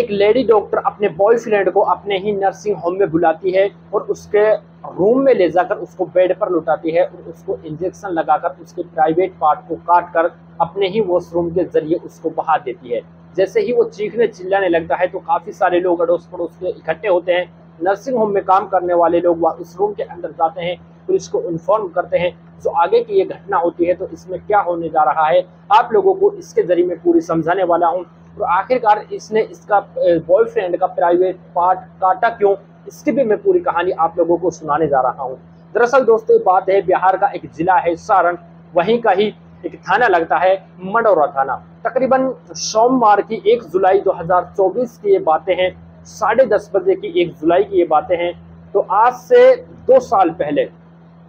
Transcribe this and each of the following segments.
एक lady doctor अपने boyfriend को अपने ही नर्सिंग होम में बुलाती है और उसके रूम में ले जाकर उसको बेड पर लुटाती है और उसको इंजेक्शन लगाकर उसके प्राइवेट पार्ट को काट कर अपने ही वॉशरूम के जरिए उसको बहा देती है। जैसे ही वो चीखने चिल्लाने लगता है तो काफी सारे लोग अड़ोस पड़ोस के इकट्ठे होते हैं। नर्सिंग होम में काम करने वाले लोग उस रूम के अंदर जाते हैं, पुलिस को इन्फॉर्म करते हैं। जो आगे की ये घटना होती है तो इसमें क्या होने जा रहा है आप लोगों को इसके जरिए मैं पूरी समझाने वाला हूँ। तो आखिरकार इसने इसका बॉयफ्रेंड का प्राइवेट पार्ट काटा क्यों, इसकी भी मैं पूरी कहानी आप लोगों को सुनाने जा रहा हूँ। दरअसल दोस्तों बात है बिहार का एक जिला है सारण, वहीं का ही एक थाना लगता है मंडौरा थाना। तकरीबन सोमवार की 1 जुलाई 2024 की ये बातें हैं, 10:30 बजे की 1 जुलाई की ये बातें हैं। तो आज से 2 साल पहले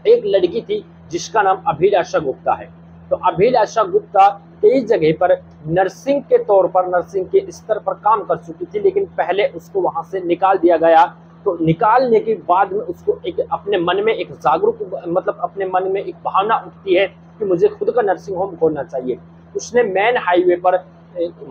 एक लड़की थी जिसका नाम अभिलाषा गुप्ता है। तो अभिलाषा गुप्ता कई जगह पर नर्सिंग के तौर पर नर्सिंग के स्तर पर काम कर चुकी थी, लेकिन पहले उसको वहां से निकाल दिया गया। तो निकालने के बाद में उसको एक अपने मन में एक जागरूक अपने मन में एक भावना उठती है कि मुझे खुद का नर्सिंग होम खोलना चाहिए। उसने मेन हाईवे पर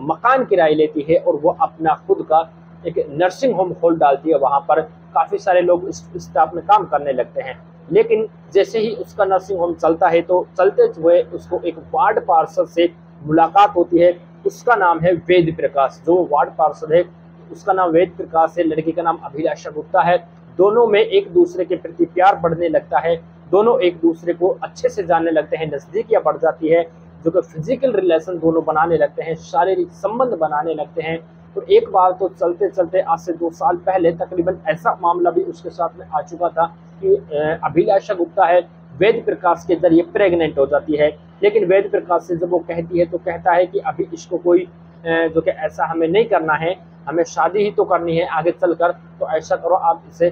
मकान किराए लेती है और वो अपना खुद का एक नर्सिंग होम खोल डालती है। वहां पर काफी सारे लोग स्टाफ में काम करने लगते हैं। लेकिन जैसे ही उसका नर्सिंग होम चलता है तो चलते हुए उसको एक वार्ड पार्षद से मुलाकात होती है। उसका नाम है वेद प्रकाश। जो वार्ड पार्षद है उसका नाम वेद प्रकाश है, लड़की का नाम अभिलाषा गुप्ता है। दोनों में एक दूसरे के प्रति प्यार बढ़ने लगता है, दोनों एक दूसरे को अच्छे से जानने लगते हैं, नजदीकियां बढ़ जाती है, जो कि फिजिकल रिलेशन दोनों बनाने लगते हैं, शारीरिक संबंध बनाने लगते हैं। तो एक बार तो चलते चलते आज से 2 साल पहले तकरीबन ऐसा मामला भी उसके साथ में आ चुका था कि अभिलाषा गुप्ता है वेद प्रकाश के जरिए प्रेग्नेंट हो जाती है। लेकिन वेद प्रकाश से जब वो कहती है तो कहता है कि अभी इसको कोई जो कि ऐसा हमें नहीं करना है, हमें शादी ही तो करनी है आगे चलकर। तो ऐसा करो आप इसे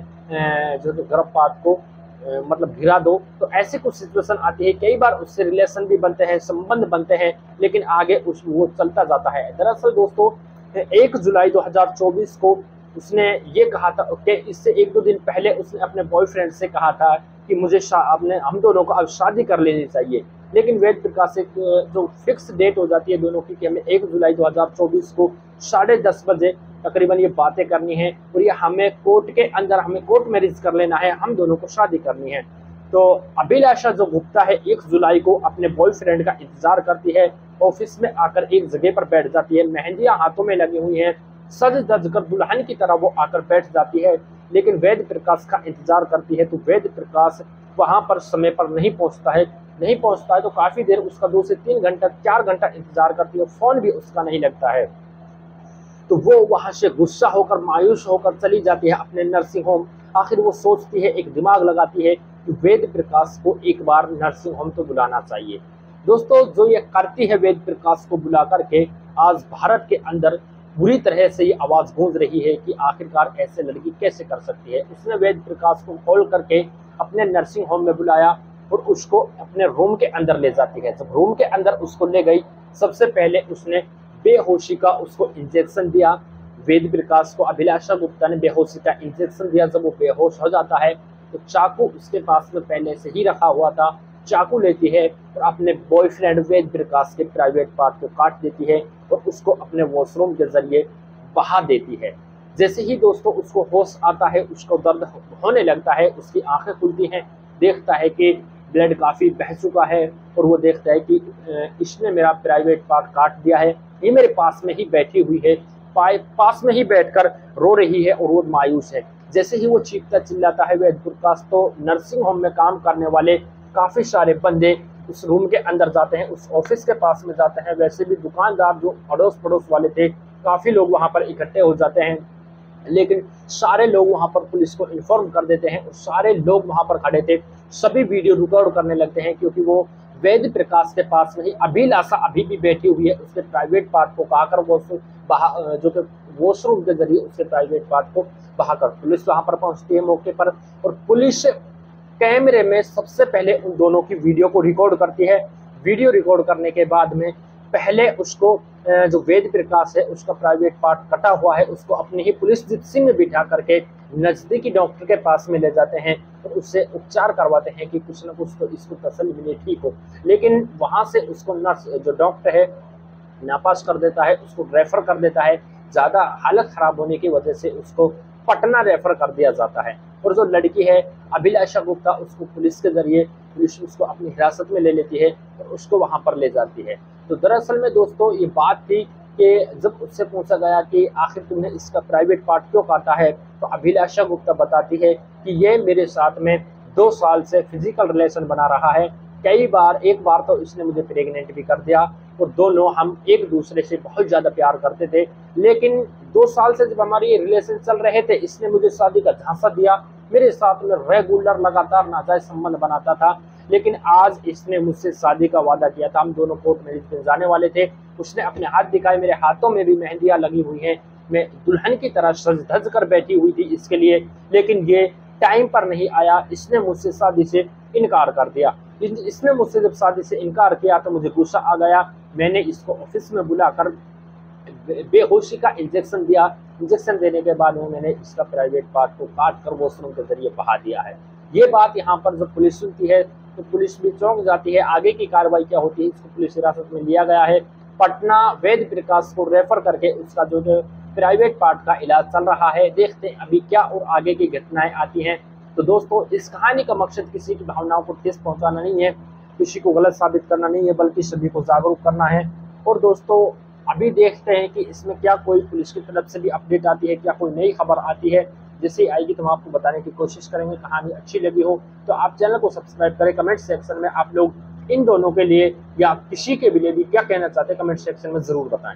जो गर्भपात को गिरा दो। तो ऐसी कुछ सिचुएशन आती है, कई बार उससे रिलेशन भी बनते हैं, संबंध बनते हैं, लेकिन आगे वो चलता जाता है। दरअसल दोस्तों 1 जुलाई 2024 को उसने ये कहा था कि इससे 1-2 दिन पहले उसने अपने बॉयफ्रेंड से कहा था कि मुझे हम दोनों को अब शादी कर लेनी चाहिए। लेकिन वेद प्रकाश से जो फिक्स डेट हो जाती है दोनों की कि हमें 1 जुलाई 2024 को 10:30 बजे तकरीबन ये बातें करनी है और ये हमें कोर्ट मैरिज कर लेना है, हम दोनों को शादी करनी है। तो अभिलाषा जो गुप्ता है 1 जुलाई को अपने बॉयफ्रेंड का इंतजार करती है, ऑफिस में आकर एक जगह पर बैठ जाती है, मेहंदियां हाथों में लगी हुई हैं, सज धज कर दुल्हन की तरह वो आकर बैठ जाती है। लेकिन वेद प्रकाश का इंतजार करती है तो वेद प्रकाश वहां पर समय पर नहीं पहुंचता है तो काफी देर उसका 2 से 3 घंटा 4 घंटा इंतजार करती है, फोन भी उसका नहीं लगता है। तो वो वहां से गुस्सा होकर मायूस होकर चली जाती है अपने नर्सिंग होम। आखिर वो सोचती है, एक दिमाग लगाती है कि वेद प्रकाश को एक बार नर्सिंग होम तो बुलाना चाहिए। दोस्तों जो ये करती है वेद प्रकाश को बुला करके, आज भारत के अंदर बुरी तरह से ये आवाज गूंज रही है कि आखिरकार ऐसे लड़की कैसे कर सकती है। उसने वेद प्रकाश को कॉल करके अपने नर्सिंग होम में बुलाया और उसको अपने रूम के अंदर ले जाती है। जब रूम के अंदर उसको ले गई, सबसे पहले उसने बेहोशी का उसको इंजेक्शन दिया। वेद प्रकाश को अभिलाषा गुप्ता ने बेहोशी का इंजेक्शन दिया। जब वो बेहोश हो जाता है तो चाकू उसके पास में पहले से ही रखा हुआ था, चाकू लेती है और अपने बॉयफ्रेंड वेद प्रकाश के प्राइवेट पार्ट को काट देती है और उसको अपने वॉशरूम के जरिए बहा देती है। जैसे ही दोस्तों उसको होश आता है, उसको दर्द होने लगता है, उसकी आंखें खुलती हैं, देखता है कि ब्लड काफ़ी बह चुका है और वो देखता है कि इसने मेरा प्राइवेट पार्ट काट दिया है। ये मेरे पास में ही बैठी हुई है, पास में ही बैठकर रो रही है और वो मायूस है। जैसे ही वो चीखता चिल्लाता है वेद प्रकाश, तो नर्सिंग होम में काम करने वाले काफ़ी सारे बंदे उस रूम के अंदर जाते हैं, उस ऑफिस के पास में जाते हैं। वैसे भी दुकानदार जो अड़ोस पड़ोस वाले थे, काफ़ी लोग वहाँ पर इकट्ठे हो जाते हैं। लेकिन सारे लोग वहां पर पुलिस को इन्फॉर्म कर देते हैं और सारे लोग वहां पर खड़े थे, सभी वीडियो रिकॉर्ड करने लगते हैं, क्योंकि वो वेद प्रकाश के पास में ही अभिलाषा अभी भी बैठी हुई है। उसके प्राइवेट पार्ट को बहाकर वॉशरूम के जरिए उसके प्राइवेट पार्ट को बहाकर पुलिस वहां पर पहुंचती है मौके पर और पुलिस कैमरे में सबसे पहले उन दोनों की वीडियो को रिकॉर्ड करती है। वीडियो रिकॉर्ड करने के बाद में पहले उसको जो वेद प्रकाश है उसका प्राइवेट पार्ट कटा हुआ है, उसको अपनी ही पुलिस जीप सिंह में बिठा करके नजदीकी डॉक्टर के पास में ले जाते हैं और उससे उपचार करवाते हैं कि कुछ ना कुछ तो इसको तसल्ली मिले, ठीक हो। लेकिन वहां से उसको नर्स जो डॉक्टर है नापास कर देता है, उसको रेफर कर देता है। ज़्यादा हालत ख़राब होने की वजह से उसको पटना रेफर कर दिया जाता है। और जो लड़की है अभिलाषा गुप्ता, उसको पुलिस के ज़रिए पुलिस उसको अपनी हिरासत में ले लेती है और उसको वहाँ पर ले जाती है। तो दरअसल में दोस्तों ये बात थी कि जब उससे पूछा गया कि आखिर तुमने इसका प्राइवेट पार्ट क्यों काटा है, तो अभिलाषा गुप्ता बताती है कि ये मेरे साथ में 2 साल से फिजिकल रिलेशन बना रहा है। कई बार, एक बार तो इसने मुझे प्रेग्नेंट भी कर दिया और दोनों हम एक दूसरे से बहुत ज़्यादा प्यार करते थे। लेकिन 2 साल से जब हमारे ये रिलेशन चल रहे थे, इसने मुझे शादी का झांसा दिया, मेरे साथ में रेगुलर लगातार नाजायज संबंध बनाता था। लेकिन आज इसने मुझसे शादी का वादा किया था, हम दोनों कोर्ट मैरिज में जाने वाले थे। उसने अपने हाथ दिखाए, मेरे हाथों में भी मेहंदियाँ लगी हुई हैं, मैं दुल्हन की तरह सज धज कर बैठी हुई थी इसके लिए, लेकिन ये टाइम पर नहीं आया। इसने मुझसे शादी से इनकार कर दिया। इसने मुझसे जब शादी से इनकार किया तो मुझे गुस्सा आ गया। मैंने इसको ऑफिस में बुलाकर बेहोशी का इंजेक्शन दिया। इंजेक्शन देने के बाद में मैंने इसका प्राइवेट पार्ट को काट कर वॉशरूम के जरिए बहा दिया है। ये बात यहाँ पर जब पुलिस सुनती है तो पुलिस भी चौंक जाती है। आगे की कार्रवाई क्या होती है, इसको पुलिस हिरासत में लिया गया है। पटना वेद प्रकाश को रेफर करके उसका जो प्राइवेट पार्ट का इलाज चल रहा है। देखते हैं अभी क्या और आगे की घटनाएं आती हैं। तो दोस्तों इस कहानी का मकसद किसी की भावनाओं को ठेस पहुंचाना नहीं है, किसी को गलत साबित करना नहीं है, बल्कि सभी को जागरूक करना है। और दोस्तों अभी देखते हैं कि इसमें क्या कोई पुलिस की तरफ से भी अपडेट आती है, क्या कोई नई खबर आती है। जैसे आएगी तो हम आपको बताने की कोशिश करेंगे। कहानी अच्छी लगी हो तो आप चैनल को सब्सक्राइब करें। कमेंट सेक्शन में आप लोग इन दोनों के लिए या किसी के लिए भी क्या कहना चाहते हैं, कमेंट सेक्शन में ज़रूर बताएं।